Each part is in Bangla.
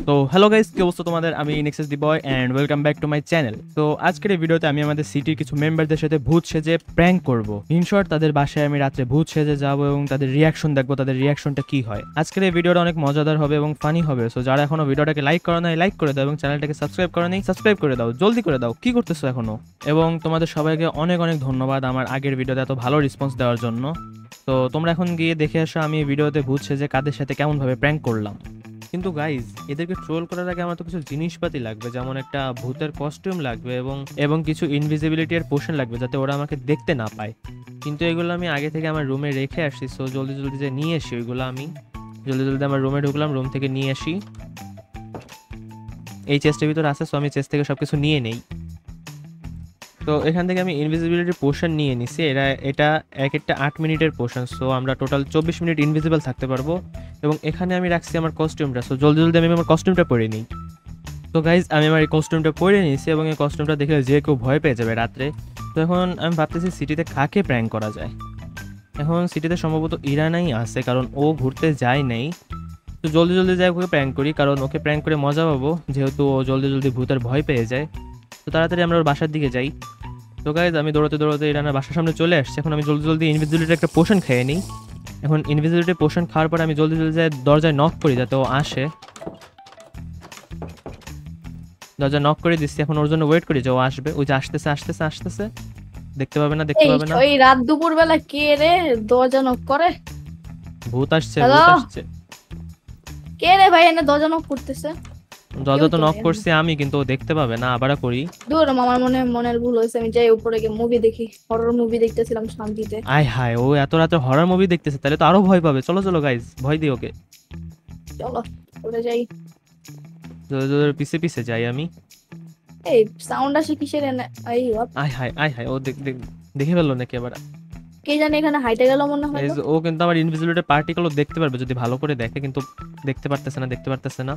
তো হ্যালো গাইস, কি অবস্থা তোমাদের? আমি Nexus the boy and welcome back to my channel. তো আজকের এই ভিডিওতে আমি আমাদের সিটির কিছু মেম্বারদের সাথে ভূত সেজে প্র্যাঙ্ক করব। ইন শর্ট, তাদের বাসায় আমি রাত্রে ভূত সেজে যাব এবং তাদের রিয়াকশন দেখবো, তাদের রিয়াকশনটা কি হয়। আজকের এই ভিডিওটা অনেক মজাদার হবে এবং ফানি হবে। সো যারা এখনো ভিডিওটাকে লাইক করো নাই, লাইক করে দাও এবং চ্যানেলটাকে সাবস্ক্রাইব করো নাই, সাবস্ক্রাইব করে দাও, জলদি করে দাও। কি করতেছো এখনো? এবং তোমাদের সবাইকে অনেক অনেক ধন্যবাদ আমার আগের ভিডিওতে এত ভালো রেসপন্স দেওয়ার জন্য। তো তোমরা এখন গিয়ে দেখে আসো আমি এই ভিডিওতে ভূত সেজে কাদের সাথে কেমনভাবে প্র্যাঙ্ক করলাম। কিন্তু গাইজ, এদেরকে ট্রোল করার আগে আমার তো কিছু জিনিসপাতি লাগবে, যেমন একটা ভূতের কস্টিউম লাগবে এবং এবং কিছু ইনভিজিবিলিটি এর পোশন লাগবে যাতে ওরা আমাকে দেখতে না পায়। কিন্তু এগুলো আমি আগে থেকে আমার রুমে রেখে আসছি। সো জলদি জলদি যে নিয়ে আসি ওইগুলো আমি জলদি জলদি আমার রুমে ঢুকলাম, রুম থেকে নিয়ে আসি। এই চেস্টের ভিতরে আছে, সো আমি চেস্ট থেকে সবকিছু নিয়ে নেই। তো এখান থেকে আমি ইনভিজিবিলিটি পোশন নিয়ে নিছি। এটা এক একটা 8 মিনিটের পোশন। সো আমরা টোটাল 24 মিনিট ইনভিজিবল থাকতে পারবো। এবং এখানে আমি রাখছি আমার কস্টিউমটা। সো জলদি জলদি আমি আমার কস্টিউমটা পরে নিই। তো গাইজ, আমি আমার এই কস্টিউমটা পরে নিয়েছি এবং এই কস্টিউমটা দেখলে যে কেউ ভয় পেয়ে যাবে রাত্রে। তো এখন আমি ভাবতেছি সিটিতে কাকে প্র্যাঙ্ক করা যায়। এখন সিটিতে সম্ভবত ইরানাই আছে, কারণ ও ঘুরতে যায় নাই। তো জলদি জলদি যাই ওকে প্র্যাঙ্ক করি, কারণ ওকে প্র্যাঙ্ক করে মজা পাবো, যেহেতু ও জলদি জলদি ভূতের ভয় পেয়ে যায়। তো তাড়াতাড়ি আমরা ওর বাসার দিকে যাই। তো গাইজ, আমি দৌড়াতে দৌড়াতে ইরানের বাসার সামনে চলে আসছি। এখন আমি জলদি জলদি ইনভিজিবিলিটির একটা পোশন খেয়ে নিই। এখন ইনভিজিবিলিটি পোশন খাওয়ার পর আমি জলদি জলদি যাই দরজায় নক করি যাতে ও আসে। দরজা নক করে দিচ্ছি, এখন ওর জন্য ওয়েট করি যে ও আসবে। ওই যে আসতেছে আসতেছে আসতেছে, দেখতে পাবে না, দেখতে এই পাবে না। ওই রাত দুপুর বেলা কে রে দরজা নক করে? ভূত আসছে, হ্যালো, ভূত আসছে। কে রে ভাই এনে দরজা নক করতেছে? কেউ দরজা তো তো নক নেই এখানে। করছি আমি, কিন্তু ও দেখতে পাবে না। আবার করি। দূর, আমার মনের ভুল হয়েছে। আমি যাই উপরে গিয়ে মুভি দেখি, হরর মুভি দেখতেছিলাম শান্তিতে। আয় হায়, ও এত রাতে হরর মুভি দেখতেছে, তাহলে তো আরো ভয় পাবে। চলো চলো গাইজ, ভয় দিই ওকে। চলো উপরে যাই। জোরে জোরে পিছে পিছে যাই আমি। এই সাউন্ড আসে কিসের এনে? এই বাপ, আয় হায় আয় হায়, ও দেখে ফেললো নাকি আবার? কে জানে এখানে হাইটে গেল মনে হলো। ও কিন্তু আমার ইনভিজিবিলিটি পার্টিকেলও দেখতে পারবে যদি ভালো করে দেখে, কিন্তু দেখতে পারতেছে না, দেখতে পারতেছে না।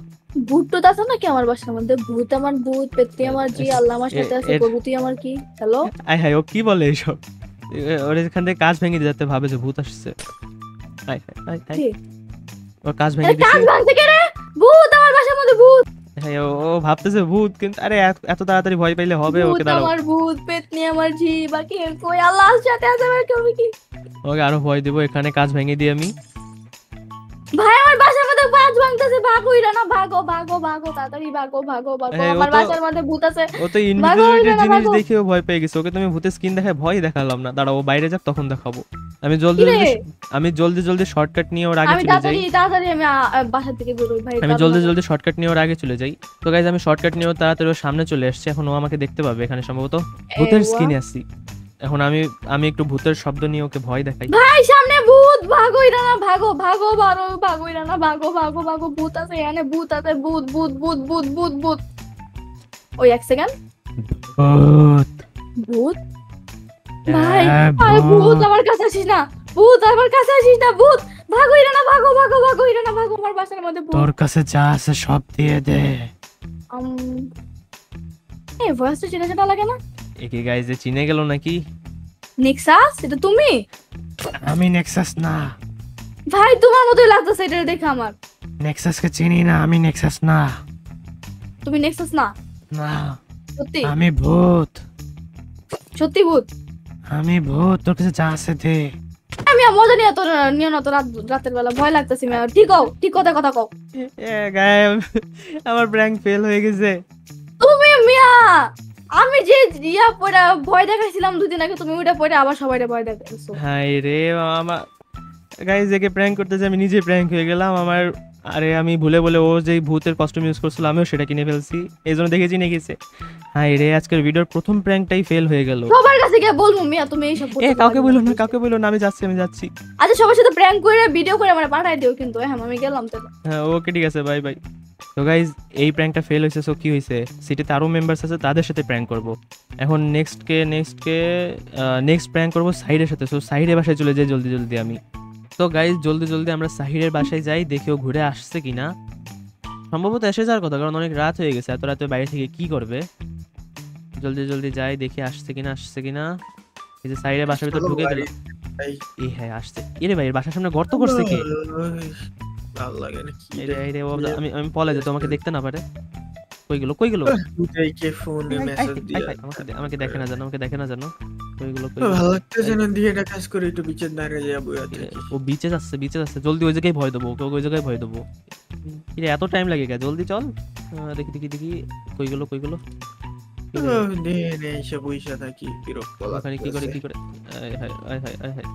ভূত টুত আছে নাকি আমার বাসার মধ্যে? ভূত আমার ভূত, পেত্তি আমার জি, আল্লাহ আমার সাথে আছে, এর প্রভূতি আমার কি? হ্যালো, আয় হায়, ও কি বলে এইসব? ওর এখান থেকে কাজ ভেঙে দিয়ে যাতে ভাবে যে ভূত আসছে। আয় হায় আয় হায়, কি? ওর কাজ আরে ভেঙে দিছি। কাজ ভাঙছে কে রে? ভূত আমার বাসার মধ্যে, ভূত! হ্যাঁ, ও ভাবতেছে ভূত, কিন্তু আরে এত তাড়াতাড়ি ভয় পাইলে হবে? ওকে ভূত দাঁড়াও, আমার ভূত, পেতনি আমার ঝি, বাকি কই আল্লাহর সাথে আছে আমার কবি কি? ওকে আরো ভয় দিব। এখানে কাজ ভেঙে দিই আমি। ভাই আমার বাসার মধ্যে বাজ ভাঙতেছে, ভাগো ইরানা, ভাগো ভাগো ভাগো, তাড়াতাড়ি ভাগো ভাগো ভাগো, হ্যাঁ, আমার বাসার মধ্যে ভূত আছে। ও তো ভাগো ইনভিজিবিলিটির ইরানা জিনিস ভাগো। দেখেও ভয় পেয়ে গেছে। ওকে তুমি ভূতের স্কিন দেখায় ভয় দেখালাম না, দাঁড়াও ও বাইরে যাক তখন দেখাবো। আমি জলদি কিরে, জলদি আমি জলদি জলদি শর্টকাট নিয়ে ওর আগে আমি চলে যাই। তাড়াতাড়ি তাড়াতাড়ি আমি বাসার থেকে বেরোই ভাই, আমি কাঁদো না জলদি তো। জলদি শর্টকাট নিয়ে ওর আগে চলে যাই। তো গাইজ, আমি শর্টকাট নিয়ে তাড়াতাড়ি ওর সামনে চলে আসছি। এখন ও আমাকে দেখতে পাবে এখানে সম্ভবত। এ ভূতের ওয়া, স্কিনে আসছি। এখন আমি আমি একটু ভূতের শব্দ নিয়ে ওকে ভয় দেখাই। ভাই সামনে ভূত, ভাগো ইরানা ভাগো ভাগো ভাগো ভাগো ইরানা ভাগো ভাগো ভাগো, ভূত আছে এখানে, ভূত আছে, ভূত ভূত ভূত ভূত ভূত ভূত। ওই এক সেকেন্ড, ভূত, ভূত ভাই, আরে ভূত ভূত। আমার কাছে আসিস না, ভূত আমার কাছে আসিস না, ভূত! ভাগো ইরানা ভাগো ভাগো ভাগো ইরানা ভাগো, আমার বাসার মধ্যে ভূত। তোর কাছে যা আছে সব দিয়ে দে। এই ভয়েসটা চেনা চেনা লাগে না? একে গাইজে চিনে গেল নাকি? নেক্সাস, এটা তুমি? আমি নেক্সাস না। ভাই তোমার মতোই লাগতেছে এটা দেখে আমার। নেক্সাসকে চিনি না, আমি নেক্সাস না। তুমি নেক্সাস না? না, সত্যি? আমি ভূত। সত্যি ভূত? আমি ভূত, তোর কাছে যা আছে দে। আমি আর মজা নিয়ে তোর নিও না তো, রাতের বেলা ভয় লাগতেছে। ঠিক হও, ঠিক কথা কথা কও। গায়ে আমার প্র্যাঙ্ক ফেল হয়ে গেছে। তুমি মিয়া, আমি যে ইয়া পড়া ভয় দেখাইছিলাম 2 দিন আগে, তুমি ওইটা পড়ে আবার সবাইকে ভয় দেখাইছো। হাই রে, আমার গাইজ একে প্র্যাঙ্ক করতেছে, আমি নিজে প্র্যাঙ্ক হয়ে গেলাম। আমার আরে আমি ভুলে বলে ও যে ভূতের কস্টিউম ইউজ করছিল আমিও সেটা কিনে ফেলছি, এই জন্য দেখে চিনে গেছে। হাই রে, আজকের ভিডিওর প্রথম প্র্যাঙ্কটাই ফেল হয়ে গেল। সবার কাছে গিয়ে বলবো মিয়া তুমি এইসব করতে কাউকে পারো বলো না, না। কাউকে বলো না, আমি যাচ্ছি, আমি যাচ্ছি। আচ্ছা সবার সাথে প্র্যাঙ্ক করে ভিডিও করে আমার পাঠাই দিও কিন্তু। হ্যাঁ আমি গেলাম তো। হ্যাঁ ওকে, ঠিক আছে, বাই বাই। তো গাইজ, এই প্র্যাঙ্কটা ফেল হয়েছে। সো কি হয়েছে, সিটিতে আরও মেম্বার্স আছে, তাদের সাথে প্র্যাঙ্ক করব। এখন নেক্সট প্র্যাঙ্ক করবো সাহিরের সাথে। সো সাহিরের বাসায় চলে যাই জলদি জলদি আমি। তো গাইজ, জলদি জলদি আমরা সাহিরের বাসায় যাই, দেখি ও ঘুরে আসছে কিনা। সম্ভবত এসে যাওয়ার কথা, কারণ অনেক রাত হয়ে গেছে। এত রাতে বাইরে থেকে কি করবে? জলদি জলদি যাই, দেখি আসছে কিনা, আসছে কিনা। এই যে সাহিরের বাসার ভিতর ঢুকে গেল। এই হ্যাঁ আসছে। এরে ভাই, এর বাসার সামনে গর্ত করছে কে? ভালো লাগে না কি এই রে রে এই রে আমি আমি পলাই যাই তোমাকে দেখতে না পারে কই গেল দুটাই কে ফোনে মেসেজ দিয়া আমাকে দেখে না জানো কই গেল ভালো লাগতেছে না দিয়ে এটা কাজ করে একটু বিচের ধারে যাবো বইয়া থাকি ও বিচে যাচ্ছে জলদি ওই জায়গায় ভয় দেবো ওকে ওই জায়গায় ভয় দেবো কি রে এত টাইম লাগে কে জলদি চল দেখি কই গেল দিয়ে নে এসে বইসা থাকি বিরক্ত ওখানে কি লাগতেছে করে আয় হায়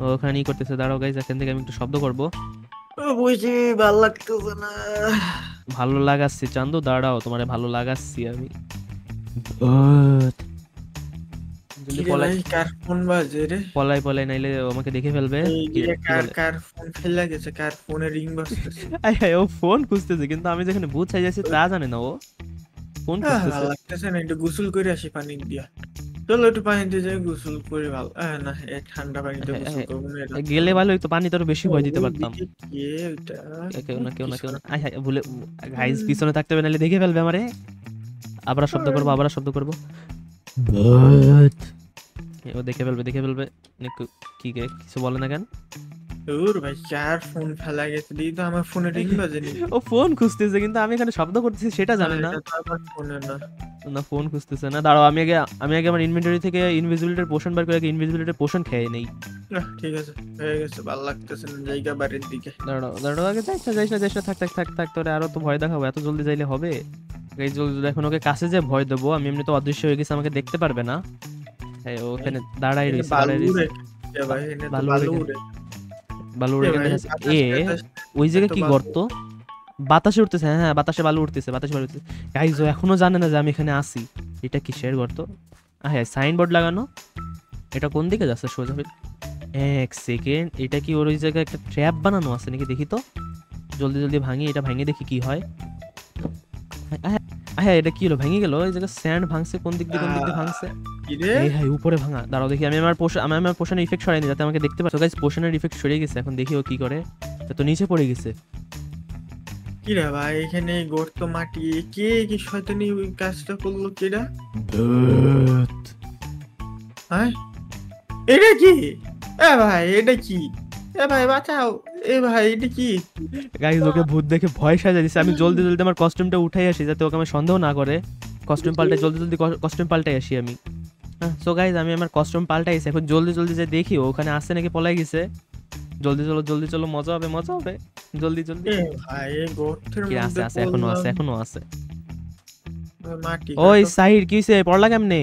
ওখানে ই করতেছে দাঁড়াও গাইজ এখান থেকে আমি একটু শব্দ করবো বইসে ভালো লাগতেছে না ভালো লাগাচ্ছি চান্দু দাঁড়াও তোমারে ভালো লাগাচ্ছি আমি জলদি কিরে ভাই কার ফোন বাজে রে পলাই নাইলে আমাকে দেখে ফেলবে এই কি যে বলে? কার ফোন ফেলে গেছে কার ফোনে রিং বাজতেছে আয় ও ফোন খুঁজতেছে কিন্তু আমি যেখানে ভূত ছাই যাচ্ছি তা জানে না ও ফোন খুঁজতেছে ভালো লাগতেছে না একটু গোসল করে আসি পানি দিয়া চলো একটু পানিতে যাই গোসল করে ভালো না এই ঠান্ডা পানিতে গোসল করবো না এটা গেলে ভালো হইতো পানি তোর বেশি ভয় দিতে পারতাম ওইদিকে কে ওইটা? কেউ না আয় হায় ভুলে গাইজ পিছনে থাকতে হবে নাহলে দেখে ফেলবে আমারে আবার শব্দ করবো ও দেখে ফেলবে কি কিছু বলে না কেন দূর ভাই কার ফোন ফেলা গেছে দিয়ে তো আমার ফোনে রিং বাজেনি ও ফোন খুঁজতেছে কিন্তু আমি এখানে শব্দ করতেছি সেটা জানে না এটা তো আমার ফোনে না না ফোন খুঁজতেছে না দাঁড়াও আমি আগে আমার ইনভেন্টরি থেকে ইনভিজিবিলিটির পোশন বার করে আগে ইনভিজিবিলিটির পোশন খেয়ে নেই ঠিক আছে হয়ে গেছে ভালো লাগতেছে না জায়গা বাড়ির দিকে দাঁড়াও আগে যাইস না থাক তোরে আরো তো ভয় দেখাবো এত জলদি যাইলে হবে এই জলদি এখন ওকে কাছে যে ভয় দেবো আমি এমনি তো অদৃশ্য হয়ে গেছে আমাকে দেখতে পারবে না ওখানে দাঁড়াই রয়েছে ভাই এনে তো বালু বালু উড়ে উড়ে বালু এ উড়ে ভাই, গেছে বাতাস- ওই জায়গায় এত কি বালু। গর্ত বাতাসে উঠতেছে হ্যাঁ বাতাসে বালু উঠতেছে গাইজ ও এখনো জানে না যে আমি এখানে আসি এটা কিসের গর্ত হ্যাঁ সাইনবোর্ড লাগানো এটা কোন দিকে যাচ্ছে সোজা এক সেকেন্ড এটা কি ওর ওই জায়গায় একটা ট্র্যাপ বানানো আছে নাকি দেখি তো জলদি ভাঙি এটা ভাঙে দেখি কি হয় হ্যাঁ এটা কি হলো ভেঙে গেল এই জায়গায় স্যান্ড ভাঙছে কোন দিক দিয়ে ভাঙছে কি রে এই হ্যাঁ উপরে ভাঙা দাঁড়াও দেখি আমি আমার পোষণের ইফেক্ট সরাইনি যাতে আমাকে দেখতে পাচ্ছ গাইস পোষণের ইফেক্ট সরে গেছে এখন দেখি ও কি করে তো নিচে পড়ে গেছে কি রে ভাই এখানে গর্ত মাটি কে কি শয়তানি ওই কাজটা করলো কেডা হ্যাঁ এটা কি ভাই এটা কি ভাই বাঁচাও ভাই এটা কি গাইস ওকে ভূত দেখে ভয় সাজা দিছে আমি জলদি আমার কস্টিউমটা উঠাই আসি যাতে ওকে আমার সন্দেহ না করে কস্টিউম পাল্টাই জলদি কস্টিউম পাল্টাই আসি আমি হ্যাঁ সো গাইস আমি আমার কস্টিউম পাল্টাইছি এখন জলদি যাই দেখি ওখানে আসছে নাকি পলাই গেছে জলদি চলো মজা হবে জলদি ভাই এই গর্তের কি মধ্যে আছে এখনো আছে মাটি ওই সাইড কি হইছে পড়লা কেমনে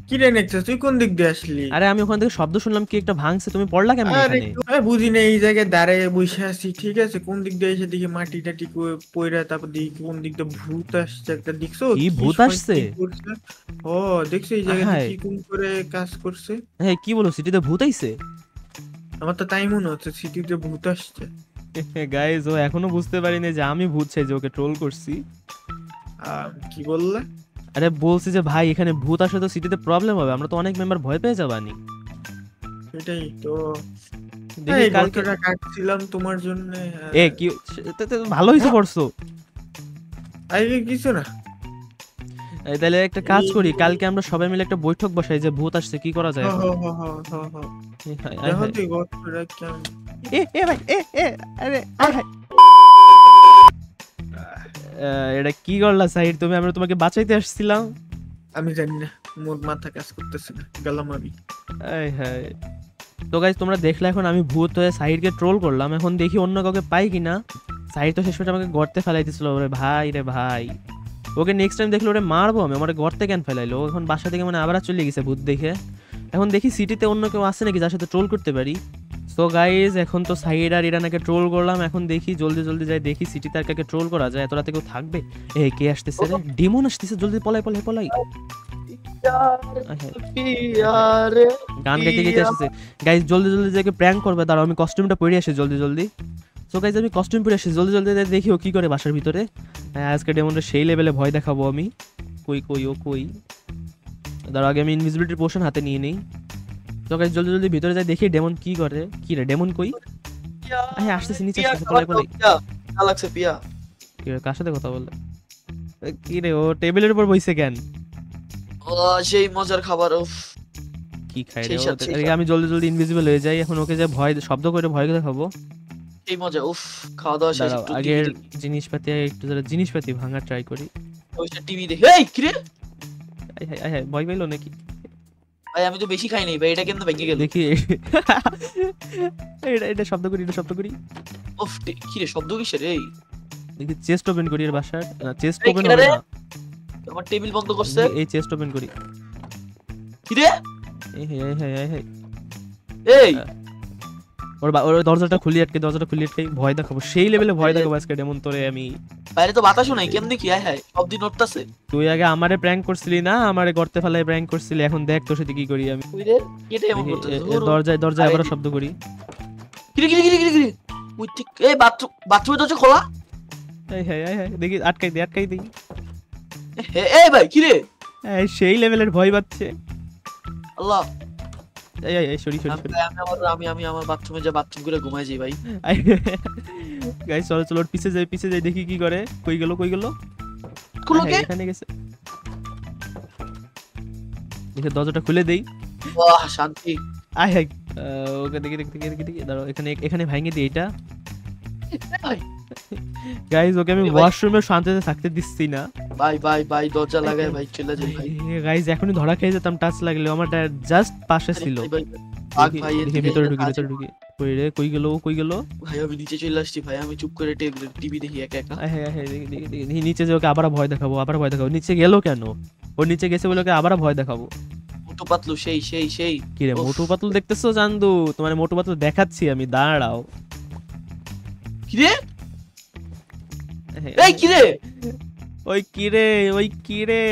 কি রে নেক্সা তুই কোন দিক দিয়ে আসলি আরে আমি ওখান থেকে শব্দ শুনলাম কি একটা ভাঙছে তুমি পড়লা কেমনে আরে এখানে বুঝি না এই জায়গায় দাঁড়ায় বসে আছি ঠিক আছে কোন দিক দিয়ে এসে দেখি মাটি টাটি পয়রা তারপর দেখি কোন দিক দিয়ে ভূত আসছে একটা দেখছো কি ভূত সময় আসছে? কি করছে? ও দেখছো এই জায়গায় আহাই। কি কোন করে কাজ করছে হ্যাঁ কি বলো সিটিতে ভূত আইছে আমার তো তাই মনে হচ্ছে সিটিতে ভূত আসছে গাইস ও এখনো বুঝতে পারিনি যে আমি ভূত চাই যে ওকে ট্রোল করছি কি বললে আরে বলছি যে ভাই এখানে ভূত আসলে তো সিটিতে প্রবলেম হবে আমরা তো অনেক মেম্বার ভয় পেয়ে যাবানি সেটাই তো দেখি এই কালকে গল্পটা কাটছিলাম তোমার জন্য কি ভালো হইছে পড়ছো আগে কিছু না তাহলে একটা কাজ করি কালকে আমরা সবাই মিলে একটা বৈঠক বসাই যে ভূত আসছে কি করা যায় হ, এখন? হ, হ, হ, হ। আয় দেখো হায়। তুই গল্পটা কেমন ভাই আরে আয় হায়। এটা কি করলা সাইড তুমি আমরা তোমাকে বাঁচাইতে আসছিলাম আমি জানি না মোর মাথা কাজ করতেছে না গেলাম আমি আয় হায় তো গাইস তোমরা দেখলে এখন আমি ভূত হয়ে সাইডকে ট্রোল করলাম এখন দেখি অন্য কাউকে পাই কিনা সাইড তো শেষ পর্যন্ত আমাকে গর্তে ফেলাইতেছিল ওরে ভাই ওকে নেক্সট টাইম দেখলে ওরে মারবো আমি আমার গর্তে কেন ফেলাইলো ও এখন বাসা থেকে মানে আবার চলে গেছে ভূত দেখে এখন দেখি সিটিতে অন্য কেউ আছে নাকি যার সাথে ট্রোল করতে পারি সো গাইজ এখন তো সাইড আর ইরানাকে ট্রোল করলাম এখন দেখি জলদি যাই দেখি সিটিতে আর কাকে ট্রোল করা যায় এত রাতে কেউ থাকবে কে আসতেছে রে ডিমন আসতেছে জলদি পলাই গান গাইতে আসছে গাইজ জলদি যাকে প্র্যাঙ্ক করবে দাঁড়াও আমি কস্টিউমটা পরে আসি জলদি সো গাইজ আমি কস্টিউম পরে আসি জলদি যাই দেখি ও কি করে বাসার ভিতরে আজকে ডেমনটা সেই লেভেলে ভয় দেখাবো আমি কই দাঁড়াও আগে আমি ইনভিজিবিলিটির পোশন হাতে নিয়ে নেই তো গাইজ জলদি ভিতরে যাই দেখি ডেমন কি করে কি রে ডেমন কই আসতেছে নিচে আসতেছে পলাই লাগছে পিয়া কি রে কার সাথে কথা বলে কি রে ও টেবিলের উপর বইছে কেন ও সেই মজার খাবার উফ কি খাই রে সেই ও সাথে, সেই এদিকে আমি জলদি ইনভিজিবল হয়ে যাই এখন ওকে যে ভয় শব্দ করে ভয় দেখাবো এই মজা উফ খাওয়া দাওয়া শেষ দাঁড়াও একটু আগের জিনিসপাতি একটু যারা জিনিসপাতি ভাঙা ট্রাই করি। টিভি দেখি এই কি রে আয় হায় ভয় পাইলো নাকি? ভাই আমি তো বেশি খাই নাই ভাই, এটা কেমনে ভেঙে গেল? দেখি এটা শব্দ করি, এটা শব্দ করি। উফ কি রে শব্দ কিসের? এই দেখি চেস্ট ওপেন করি এর বাসার। চেস্ট এই ওপেন কিরা হবে রে? না, আমার টেবিল বন্ধ করছে। এই চেস্ট ওপেন করি। কি রে এই এই ওর দরজাটা খুলি আটকে, দরজাটা খুলি আটকে ভয় দেখাবো, সেই লেভেলে ভয় দেখাবো আজকে এমন তোরে আমি। বাইরে তো বাতাসও নাই, কেমনে কি? হায় হায় সব দিন উঠতাছে। তুই আগে আমারে প্র্যাঙ্ক করছিলি না, আমারে গর্তে ফেলায় প্র্যাঙ্ক করছিলি, এখন দেখ তোর সাথে কি করি আমি। কই রে কেটে এমন করতেছে? দরজায় আবার শব্দ করি। কি রে কি রে ওই ঠিক এই বাথরুমের দরজা খোলা। এই দেখি আটকাই দিই। এই ভাই কি রে? সেই লেভেলের ভয় পাচ্ছে। আল্লাহ এই সরি আমি আমার বাথরুমে যা বাথরুম করে ঘুমাই যাই ভাই। গাইস চলো পিছে যাই দেখি কি করে। কই গেল খুলোকে এখানে গেছে। দেখে দরজাটা খুলে দেই। বাহ শান্তি। হাই ওকে দেখি দাঁড়াও, এখানে ভাঙিয়ে দিই এটা। ভাই গাইস ওকে আমি ভাই। ওয়াশরুমে শান্তিতে থাকতে দিচ্ছি না। ভাই দরজা লাগায় ভাই চলে যাই ভাই। গাইস এখনই ধরা খেয়ে যেতাম টাচ লাগলে, আমার জাস্ট পাশে ছিল। ভাগ ভাই দেখি ভিতরে ঢুকি। কই গেল? ভাই আমি নিচে চলে আসছি ভাই, আমি চুপ করে টিভি দেখি একা একা। দেখি নিচে যে ওকে আবার ভয় দেখাবো। নিচে গেল কেন? ও নিচে গেছে বলে ওকে আবার ভয় দেখাবো। মোটু পাতলু সেই কি রে উফ। মোটু পাতলু দেখতেছো জানদু? তোমার মোটু পাতলু দেখাচ্ছি আমি, দাঁড়াও। কি রে এই কি রে ওই কি রে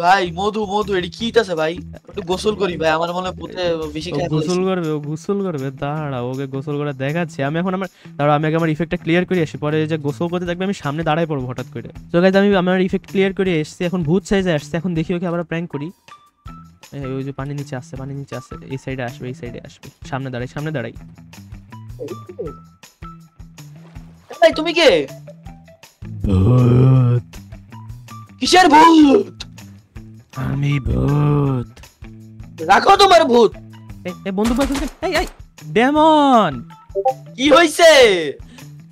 ভাই মধু এডি কি আছে ভাই? একটু গোসল করি ভাই, আমার মনে হয় পুতে বেশি ও খাই গোসল করবে দাঁড়াও, ওকে গোসল করে দেখাচ্ছি আমি। এখন দাঁড়াও আমি আগে আমার ইফেক্টটা ক্লিয়ার করে আসি, পরে যে গোসল করতে দেখবে আমি সামনে দাঁড়ায় পড়বো হঠাৎ করে। তো গাইস আমি আমার ইফেক্ট ক্লিয়ার করে এসেছি, এখন ভূত সাইজে আসছে। এখন দেখি ওকে আবার প্র্যাঙ্ক করি। ওই যে পানি নিচে আসছে, এই সাইডে আসবে সামনে দাঁড়াই। ভাই তুমি কে? ভূত, কিসের ভূত? আমি ভূত। রাখো তোমার ভূত। বন্দুক এই ডেমন কি হইছে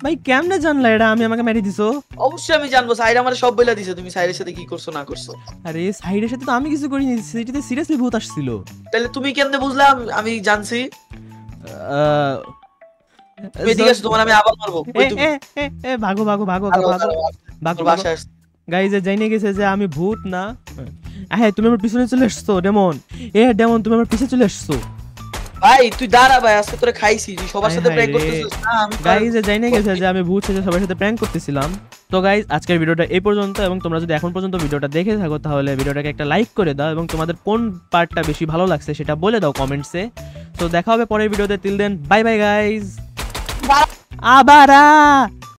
ভাই? কেমনে জানলা এটা আমি আমাকে মেরে দিছো? অবশ্যই আমি জানবো, সাইড আমার সব বইলা দিছে তুমি সাইডের সাথে কি করছো না করছো। আরে সাইডের সাথে তো আমি কিছু করিনি, সিটিতে সিরিয়াসলি ভূত আসছিল। তাহলে তুমি কেমনে বুঝলা আমি জানছি? তুমি এদিকে আসো, তোমার আমি আবার মারবো। কই তুমি? ভাগো বাসায় আসো। গাইজ জানিয়ে গেছে যে আমি ভূত না। তুমি আমার পিছনে চলে এসছো ডেমন। ডেমন তুমি আমার পিছনে চলে এসছো। ভাই তুই দাঁড়া ভাই, আজকে তোরে খাইছি, তুই সবার সাথে হায় প্র্যাঙ্ক রে। করতেছিস না? আমি গাইজ জানিয়ে গেছে যে আমি ভূত সেজে সবার সাথে প্র্যাঙ্ক করতেছিলাম। তো গাইজ আজকের ভিডিওটা এই পর্যন্ত, এবং তোমরা যদি এখন পর্যন্ত ভিডিওটা দেখে থাকো তাহলে ভিডিওটাকে একটা লাইক করে দাও, এবং তোমাদের কোন পার্টটা বেশি ভালো লাগছে সেটা বলে দাও কমেন্টসে। তো দেখা হবে পরের ভিডিওতে, till then bye bye guys. আবারা।